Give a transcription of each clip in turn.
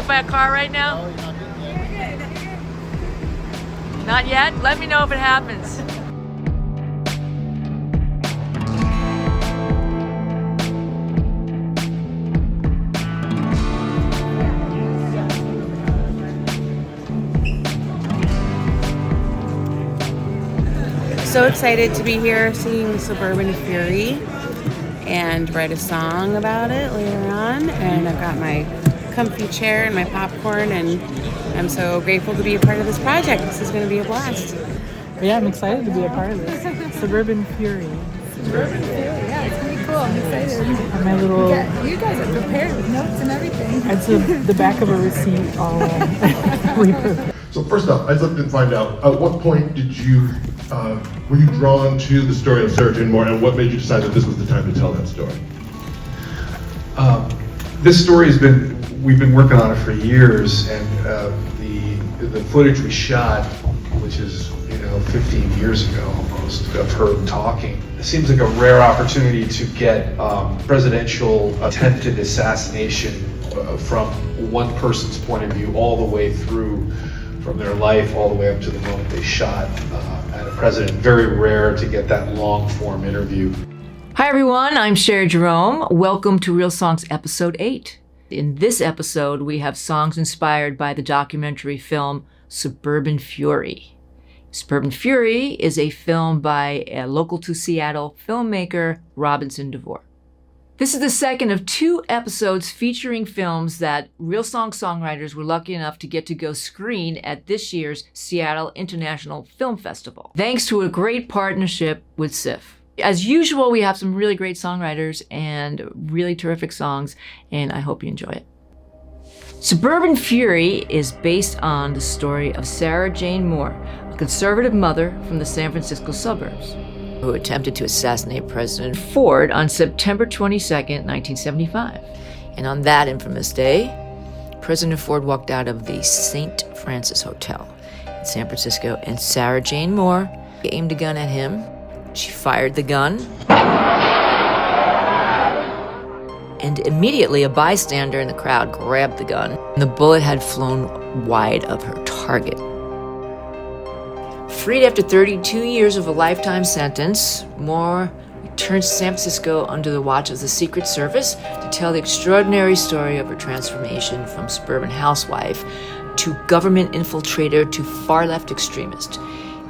hit by a car right now? No, you're not getting it. Not yet? Let me know if it happens. So excited to be here seeing Suburban Fury and write a song about it later on. And I've got my comfy chair and my popcorn, and I'm so grateful to be a part of this project. This is going to be a blast. Yeah, I'm excited to be a part of this. Suburban Fury. Suburban Fury, yeah, it's gonna be cool. I'm excited. My little. You guys are prepared with notes and everything. It's the back of a receipt all repurposed. So first off, I'd like to find out, at what point did you, were you drawn to the story of Sherri Jerome Moore, and what made you decide that this was the time to tell that story? This story we've been working on it for years, and the footage we shot, which is 15 years ago almost, of her talking, it seems like a rare opportunity to get presidential attempted assassination from one person's point of view all the way through, from their life all the way up to the moment they shot at a president. Very rare to get that long form interview. Hi everyone, I'm Sherri Jerome. Welcome to Real Songs Episode 8. In this episode, we have songs inspired by the documentary film Suburban Fury. Suburban Fury is a film by a local to Seattle filmmaker, Robinson DeVore. This is the second of 2 episodes featuring films that Real Song songwriters were lucky enough to get to go screen at this year's Seattle International Film Festival, thanks to a great partnership with SIFF. As usual, we have some really great songwriters and really terrific songs, and I hope you enjoy it. Suburban Fury is based on the story of Sarah Jane Moore, a conservative mother from the San Francisco suburbs, who attempted to assassinate President Ford on September 22nd, 1975. And on that infamous day, President Ford walked out of the St. Francis Hotel in San Francisco, and Sarah Jane Moore aimed a gun at him. She fired the gun, and immediately a bystander in the crowd grabbed the gun, and the bullet had flown wide of her target. Freed after 32 years of a lifetime sentence, Moore returns to San Francisco under the watch of the Secret Service to tell the extraordinary story of her transformation from suburban housewife to government infiltrator to far-left extremist.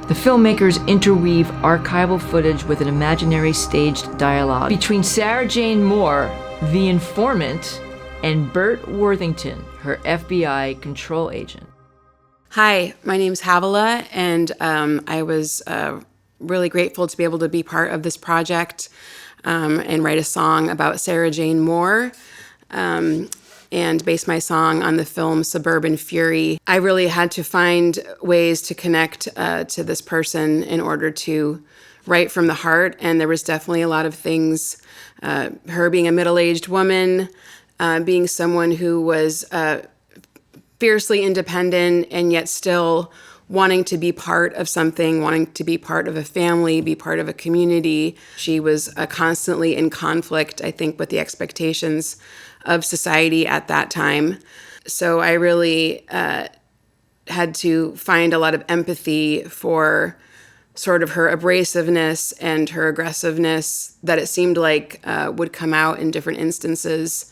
The filmmakers interweave archival footage with an imaginary staged dialogue between Sarah Jane Moore, the informant, and Burt Worthington, her FBI control agent. Hi, my name's HAVILAH, and I was really grateful to be able to be part of this project and write a song about Sarah Jane Moore. And base my song on the film Suburban Fury. I really had to find ways to connect to this person in order to write from the heart, and there was definitely a lot of things. Her being a middle-aged woman, being someone who was fiercely independent and yet still wanting to be part of something, wanting to be part of a family, be part of a community. She was constantly in conflict, I think, with the expectations of society at that time. So I really had to find a lot of empathy for sort of her abrasiveness and her aggressiveness that it seemed like would come out in different instances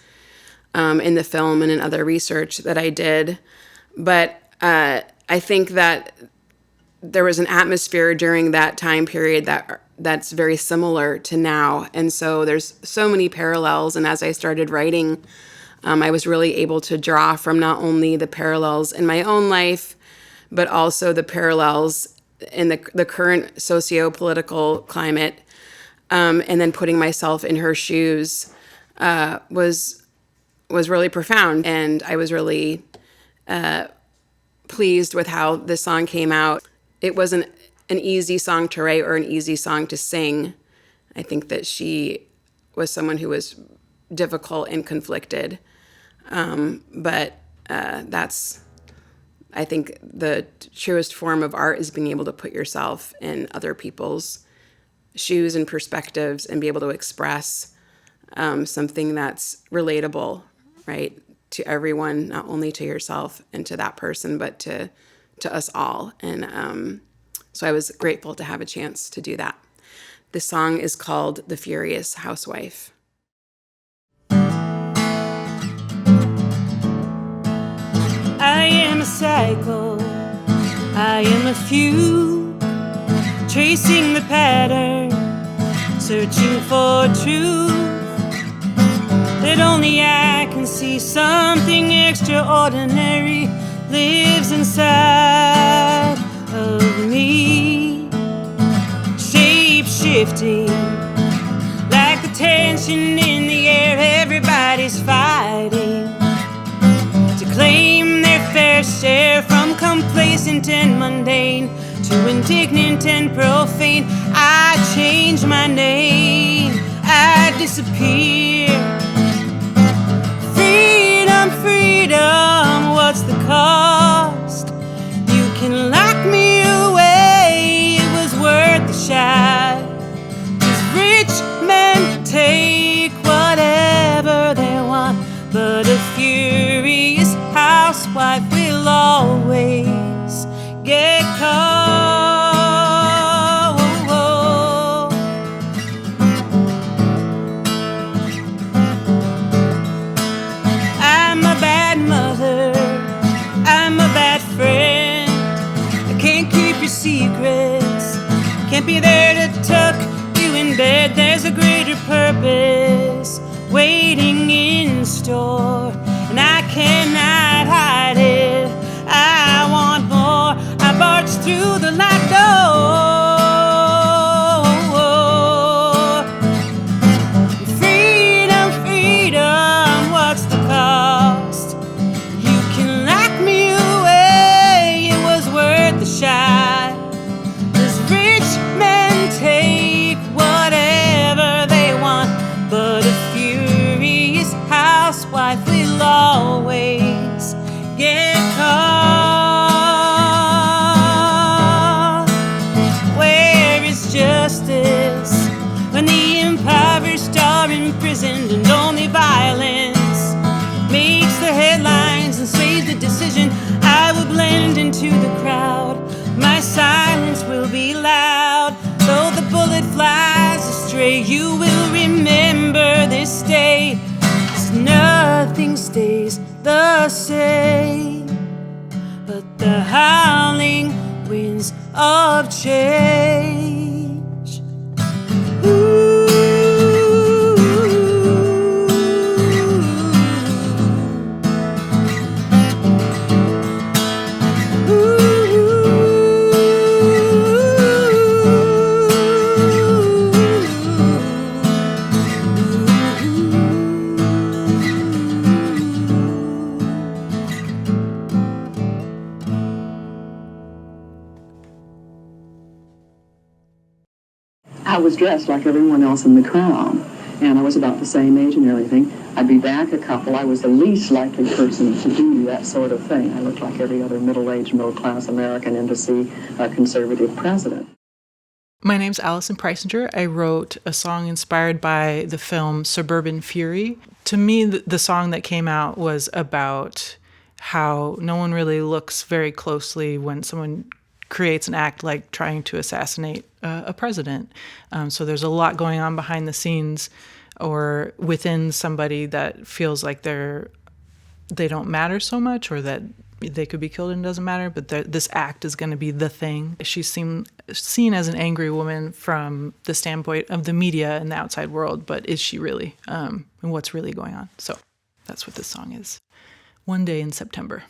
in the film and in other research that I did. But I think that there was an atmosphere during that time period that's very similar to now. And so there's so many parallels. And as I started writing, I was really able to draw from not only the parallels in my own life, but also the parallels in the current socio-political climate. And then putting myself in her shoes was really profound. And I was really pleased with how this song came out. It wasn't an easy song to write or an easy song to sing. I think that she was someone who was difficult and conflicted. But that's, I think, the truest form of art is being able to put yourself in other people's shoes and perspectives and be able to express something that's relatable, right, to everyone, not only to yourself and to that person, but to us all. And so I was grateful to have a chance to do that. This song is called The Furious Housewife. I am a cycle, I am a fugue, tracing the pattern, searching for truth, that only I can see. Something extraordinary lives inside of me, shape-shifting, like the tension in the air. Everybody's fighting to claim their fair share, from complacent and mundane to indignant and profane. I change my name, I disappear. Freedom, freedom, what's the cost? You can lock me away, it was worth the shot. 'Cause rich men take whatever they want, but a furious housewife will always get caught. I'm a bad mother, I'm a bad friend. I can't keep your secrets, can't be there to tuck you in bed. There's a greater purpose waiting in store, and I cannot hide it. I want more. I barge through the locked door. Freedom, freedom, what's the cost? You can lock me away, it was worth the shot. 'Cause rich men take whatever they want, but a furious housewife will always get caught. Where is justice when the impoverished are imprisoned and only violence makes the headlines and sways the decision? I will blend into the crowd, my silence will be loud. Though the bullet flies astray, you will remember this day. 'Cause nothing stays the same but the howling winds of change. I was dressed like everyone else in the crowd, and I was about the same age and everything. I'd be back a couple. I was the least likely person to do that sort of thing. I looked like every other middle-aged, middle-class American and to see a conservative president. My name's Allison Preisinger. I wrote a song inspired by the film Suburban Fury. To me, the song that came out was about how no one really looks very closely when someone creates an act like trying to assassinate a president. So there's a lot going on behind the scenes or within somebody that feels like they don't matter so much, or that they could be killed and it doesn't matter, but this act is going to be the thing. She's seen as an angry woman from the standpoint of the media and the outside world, but is she really? And what's really going on? So that's what this song is. One Day in September.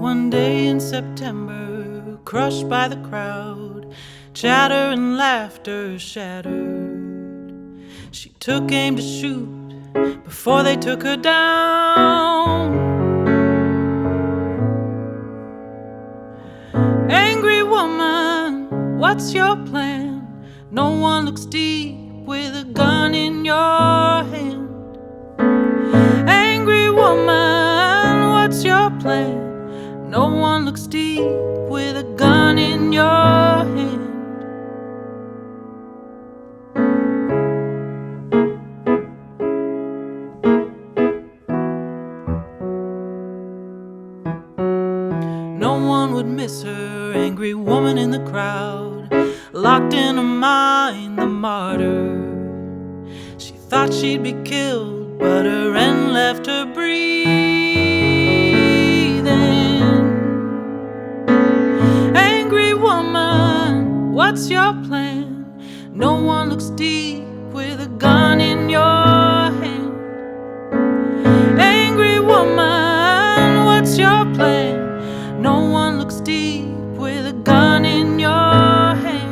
One day in September, crushed by the crowd, chatter and laughter shattered. She took aim to shoot before they took her down. Angry woman, what's your plan? No one looks deep with a gun in your hand. Angry woman, what's your plan? No one looks deep with a gun in your hand. No one would miss her, angry woman in the crowd, locked in her mind, the martyr. She thought she'd be killed, but her end left her breathing. Angry woman, what's your plan? No one looks deep with a gun in your hand. Angry woman, what's your plan? No one looks deep with a gun in your hand.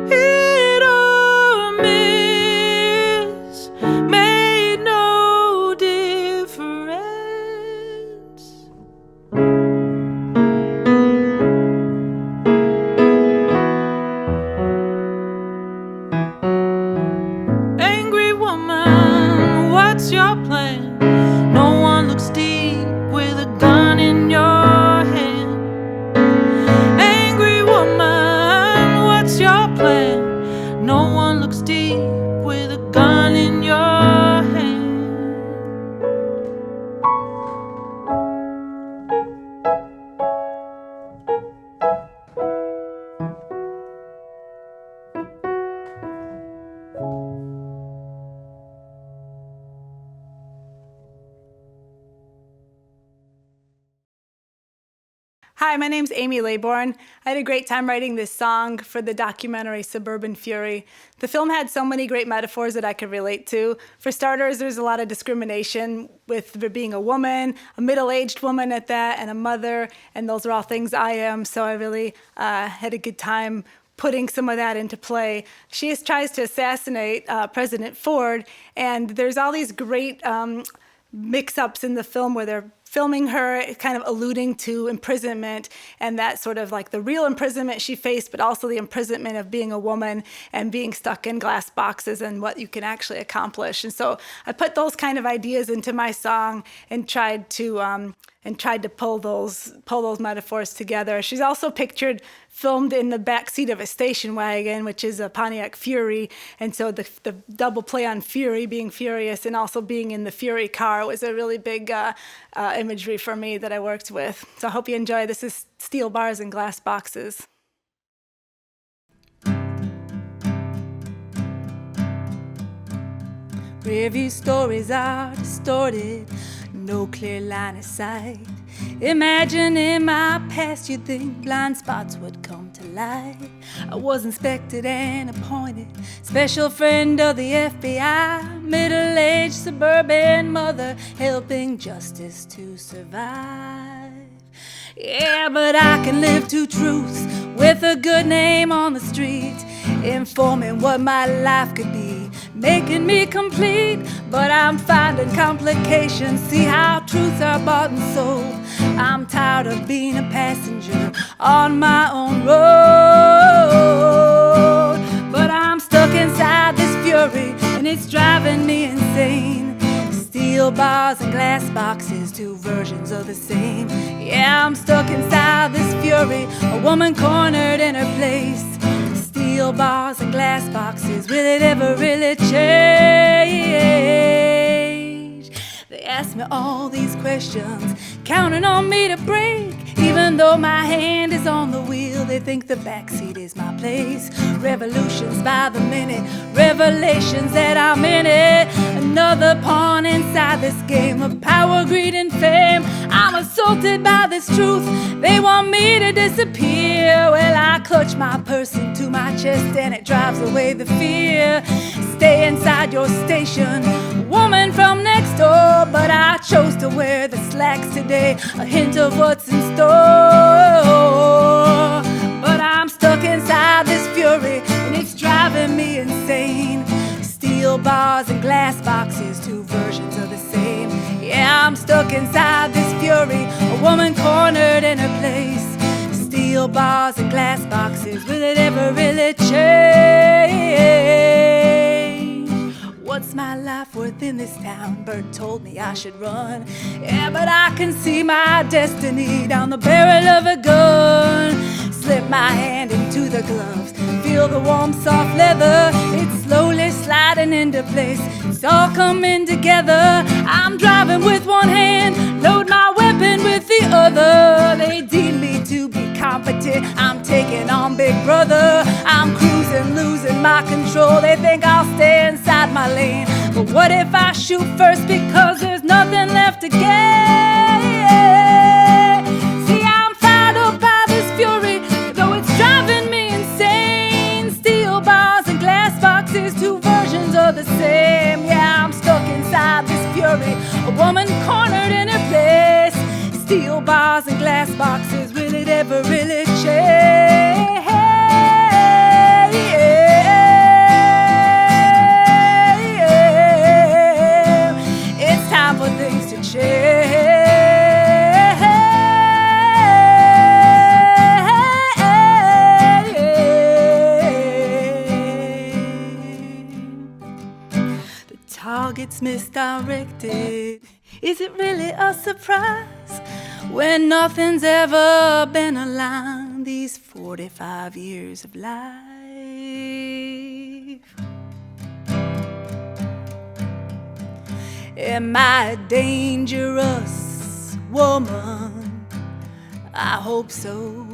Hit or miss made no difference. Angry woman, what's your plan? No one looks deep with a gun in your hand. Angry woman, what's your plan? No one looks deep with a gun in your hand. Hi, my name's Amy Laybourn. I had a great time writing this song for the documentary Suburban Fury. The film had so many great metaphors that I could relate to. For starters, there's a lot of discrimination with being a woman, a middle-aged woman at that, and a mother, and those are all things I am, so I really had a good time putting some of that into play. She tries to assassinate President Ford, and there's all these great mix-ups in the film where they're filming her kind of alluding to imprisonment and that sort of like the real imprisonment she faced, but also the imprisonment of being a woman and being stuck in glass boxes and what you can actually accomplish. And so I put those kind of ideas into my song and tried to pull those metaphors together. She's also pictured filmed in the back seat of a station wagon, which is a Pontiac Fury, and so the double play on Fury, being furious, and also being in the Fury car was a really big imagery for me that I worked with. So I hope you enjoy. This is Steel Bars and Glass Boxes. Rearview stories are distorted, no clear line of sight. Imagine in my past you'd think blind spots would come to light. I was inspected and appointed special friend of the FBI, middle-aged suburban mother helping justice to survive. Yeah, but I can live two truths with a good name on the street, informing what my life could be, making me complete. But I'm finding complications, see how truths are bought and sold. I'm tired of being a passenger on my own road. But I'm stuck inside this fury and it's driving me insane. Steel bars and glass boxes, two versions of the same. Yeah, I'm stuck inside this fury, a woman cornered in her place. Steel bars and glass boxes, will it ever really change? They ask me all these questions, counting on me to break. Even though my hand is on the wheel, they think the backseat is my place. Revolutions by the minute, revelations that I'm in it. Another pawn inside this game of power, greed, and fame. I'm assaulted by this truth, they want me to disappear. Well, I clutch my purse into my chest and it drives away the fear. Stay inside your station, woman from next door. But I chose to wear the slacks today, a hint of what's in store. But I'm stuck inside this fury and it's driving me insane. Steel bars and glass boxes, two versions of the same. Yeah, I'm stuck inside this fury, a woman cornered in her place. Steel bars and glass boxes, will it ever really change? What's my life worth in this town? Bert told me I should run. Yeah, but I can see my destiny down the barrel of a gun. Slip my hand into the gloves, feel the warm soft leather. It's slowly sliding into place, it's all coming together. I'm driving with one hand, load my weapon with the other. They deem me to be competent, I'm taking on Big Brother. I'm cruising, losing my control, they think I'll stay inside my lane. But what if I shoot first because there's nothing left to gain? See, I'm fired up by this fury, though it's driving me insane. Steel bars and glass boxes, two versions of the same. Yeah, I'm stuck inside this fury, a woman cornered in her place. Steel bars and glass boxes, will it ever really change? It's time for things to change. Targets misdirected. Is it really a surprise when nothing's ever been aligned these 45 years of life? Am I a dangerous woman? I hope so.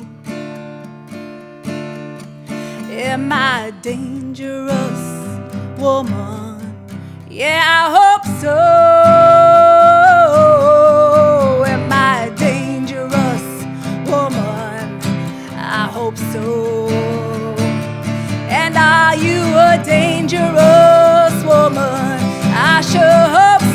Am I a dangerous woman? Yeah, I hope so. Am I a dangerous woman? I hope so. And are you a dangerous woman? I sure hope so.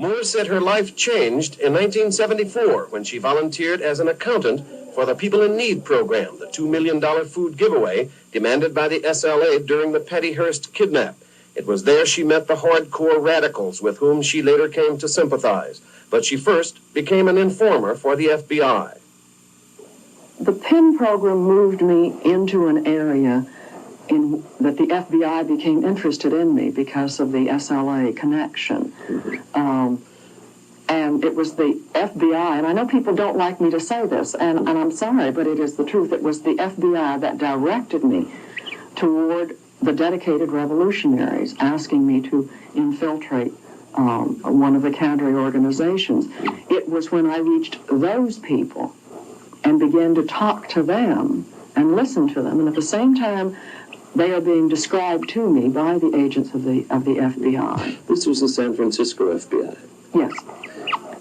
Moore said her life changed in 1974 when she volunteered as an accountant for the People in Need program, the $2 million food giveaway demanded by the SLA during the Patty Hearst kidnap. It was there she met the hardcore radicals with whom she later came to sympathize. But she first became an informer for the FBI. The PIN program moved me into an area that the FBI became interested in me because of the SLA connection. And it was the FBI, and I know people don't like me to say this, and I'm sorry, but it is the truth. It was the FBI that directed me toward the dedicated revolutionaries, asking me to infiltrate one of the counter organizations. It was when I reached those people and began to talk to them and listen to them, and at the same time, they are being described to me by the agents of the FBI. This was the San Francisco FBI. Yes.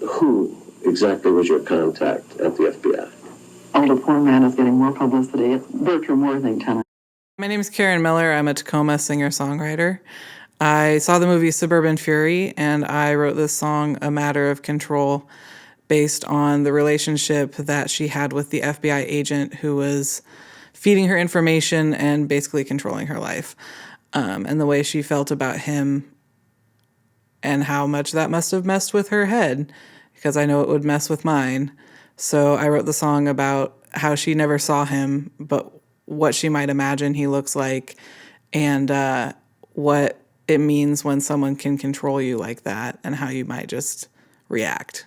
Who exactly was your contact at the FBI? Oh, the poor man is getting more publicity. It's Bertram Worthington. My name is Karen Miller. I'm a Tacoma singer-songwriter. I saw the movie Suburban Fury, and I wrote this song, A Matter of Control, based on the relationship that she had with the FBI agent who was feeding her information and basically controlling her life, and the way she felt about him and how much that must have messed with her head, because I know it would mess with mine. So I wrote the song about how she never saw him, but what she might imagine he looks like, and what it means when someone can control you like that, and how you might just react.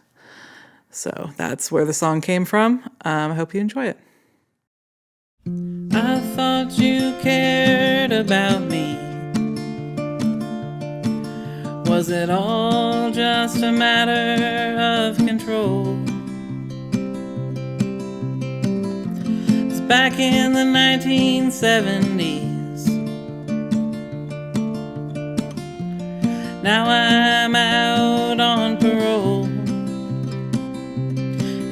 So that's where the song came from. I hope you enjoy it. I thought you cared about me. Was it all just a matter of control? 'Cause back in the 1970s, now I'm out on parole.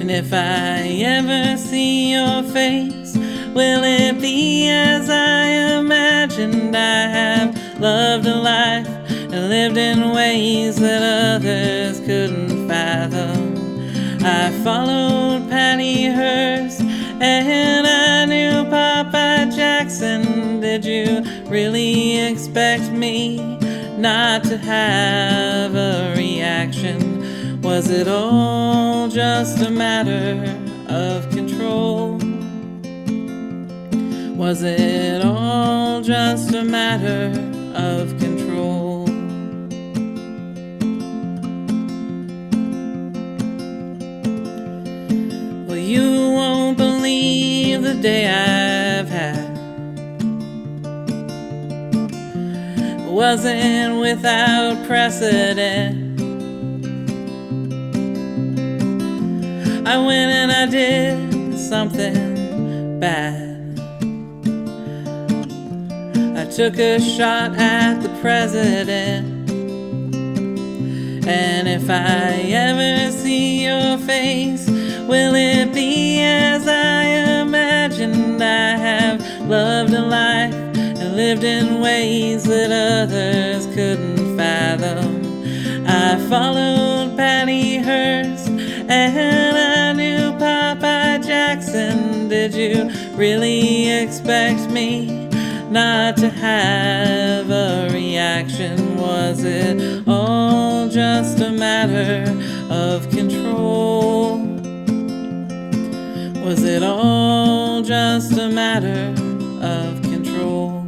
And if I ever see your face, will it be as I imagined? I have loved a life and lived in ways that others couldn't fathom. I followed Patty Hearst And I knew Papa Jackson. Did you really expect me not to have a reaction? Was it all just a matter of control? Was it all just a matter of control? Well, you won't believe the day I've had. It wasn't without precedent. I went and I did something bad. I took a shot at the president. And if I ever see your face, will it be as I imagined? I have loved a life and lived in ways that others couldn't fathom. I followed Patty Hearst and I knew Papa Jackson. Did you really expect me not to have a reaction? Was it all just a matter of control? Was it all just a matter of control?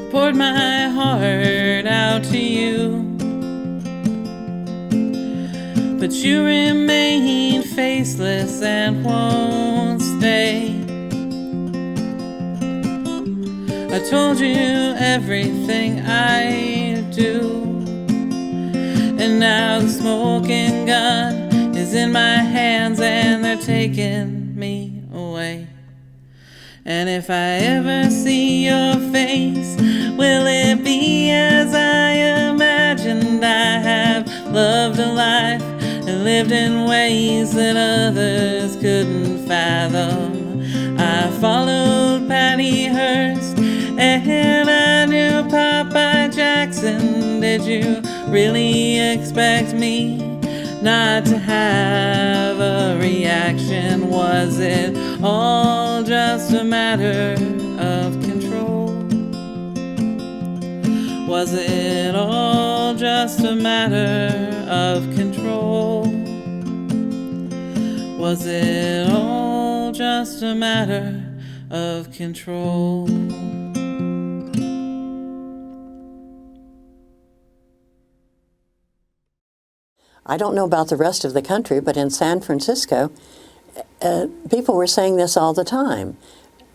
Poured my heart out to you, but you remain faceless and won't stay. I told you everything I do, and now the smoking gun is in my hands and they're taking me away. And if I ever see your face, will it be as I imagined? I have loved a life and lived in ways that others couldn't fathom. I followed Patty Hearst and I knew Papa Jackson. Did you really expect me not to have a reaction? Was it all just a matter of control? Was it all just a matter of control? Was it all just a matter of control? I don't know about the rest of the country, but in San Francisco, people were saying this all the time.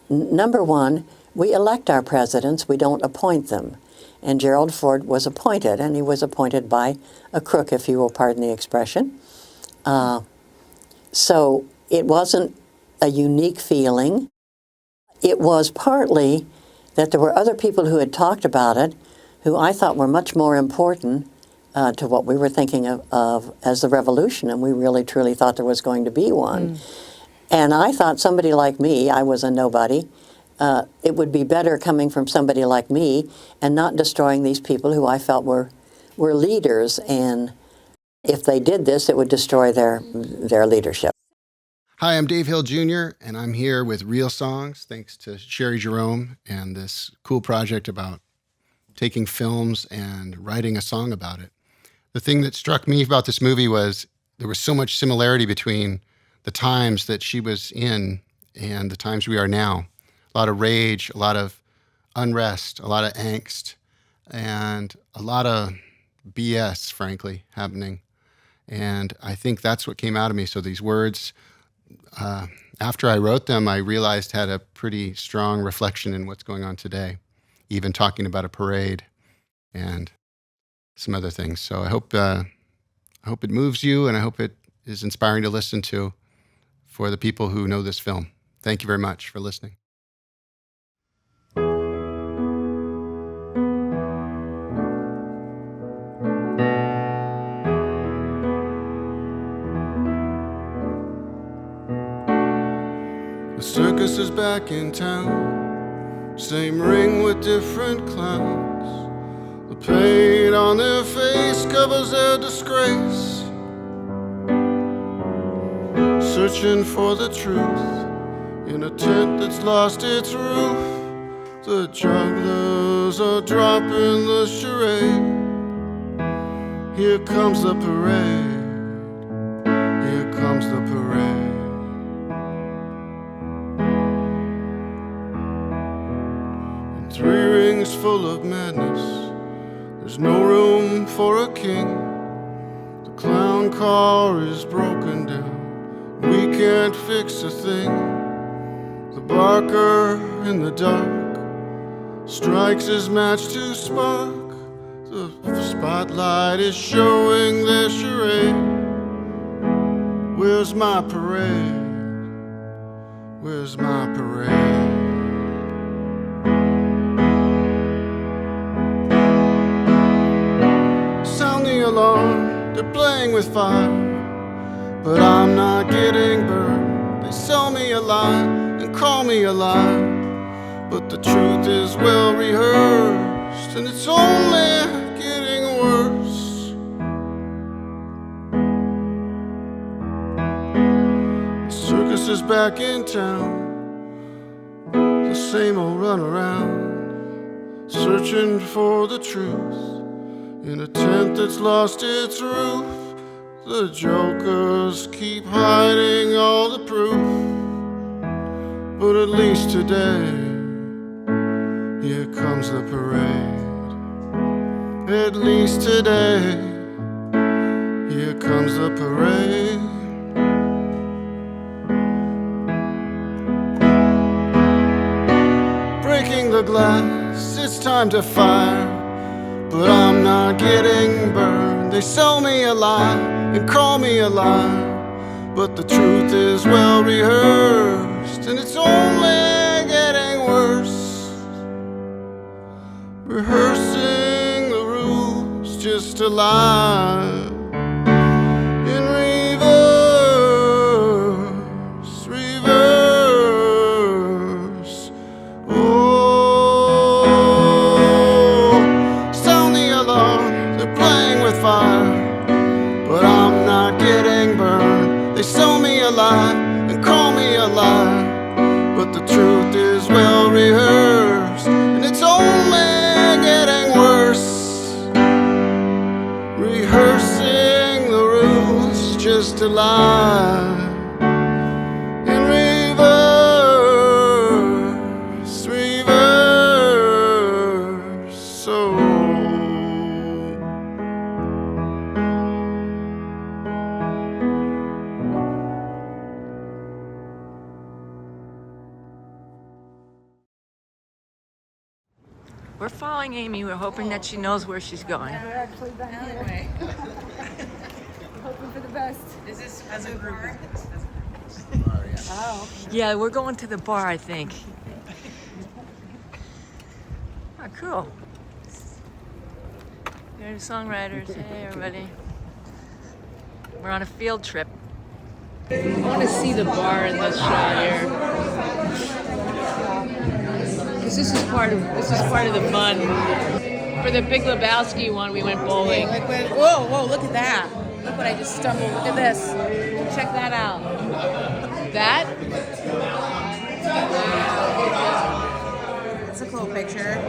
Number one, we elect our presidents, we don't appoint them. And Gerald Ford was appointed, and he was appointed by a crook, if you will pardon the expression. So it wasn't a unique feeling. It was partly that there were other people who had talked about it, who I thought were much more important to what we were thinking of as the revolution, and we really truly thought there was going to be one. And I thought somebody like me, I was a nobody, it would be better coming from somebody like me and not destroying these people who I felt were leaders, and if they did this, it would destroy their leadership. Hi, I'm Dave Hill Jr., and I'm here with Real Songs, thanks to Sherri Jerome and this cool project about taking films and writing a song about it. The thing that struck me about this movie was there was so much similarity between the times that she was in and the times we are now. A lot of rage, a lot of unrest, a lot of angst, and a lot of BS, frankly, happening. And I think that's what came out of me. So these words, after I wrote them, I realized had a pretty strong reflection in what's going on today, even talking about a parade and some other things. So I hope it moves you, and I hope it is inspiring to listen to for the people who know this film. Thank you very much for listening. circus is back in town. Same ring with different clowns. The paint on their face covers their disgrace. Searching for the truth in a tent that's lost its roof. The jugglers are dropping the charade. Here comes the parade. Here comes the parade. In 3 rings full of madness, there's no room for a king. The clown car is broken down. We can't fix a thing. The barker in the dark strikes his match to spark. The spotlight is showing their charade. Where's my parade? Where's my parade? Sound the alarm, they're playing with fire. But I'm not getting burned. They sell me a lie and call me a lie. But the truth is well rehearsed, and it's only getting worse. The circus is back in town. The same old runaround, searching for the truth in a tent that's lost its roof. The jokers keep hiding all the proof. But at least today, here comes the parade. At least today, here comes the parade. Breaking the glass, it's time to fire. But I'm not getting burned. They sell me a lie and call me a liar. But the truth is well rehearsed, and it's only getting worse. Rehearsing the rules just to lie. In reverse, reverse. Oh, sound the alarm, they're playing with fire. But I'm not getting burned. They sell me a lie and call me a liar. But the truth is well rehearsed, and it's only getting worse. Rehearsing the rules just to lie. In reverse, reverse. So We're following Amy. We're hoping that she knows where she's going. We're actually done here. Hoping for the best. Is this as a group? Oh. Yeah, we're going to the bar, I think. Oh, cool. Here's the songwriters. Hey, everybody. We're on a field trip. I want to see the bar in this shot here. Because this is part of the fun. For the Big Lebowski one, we went bowling. Whoa, whoa, look at that. Look what I just stumbled. Look at this. Check that out. That? It's a cool picture.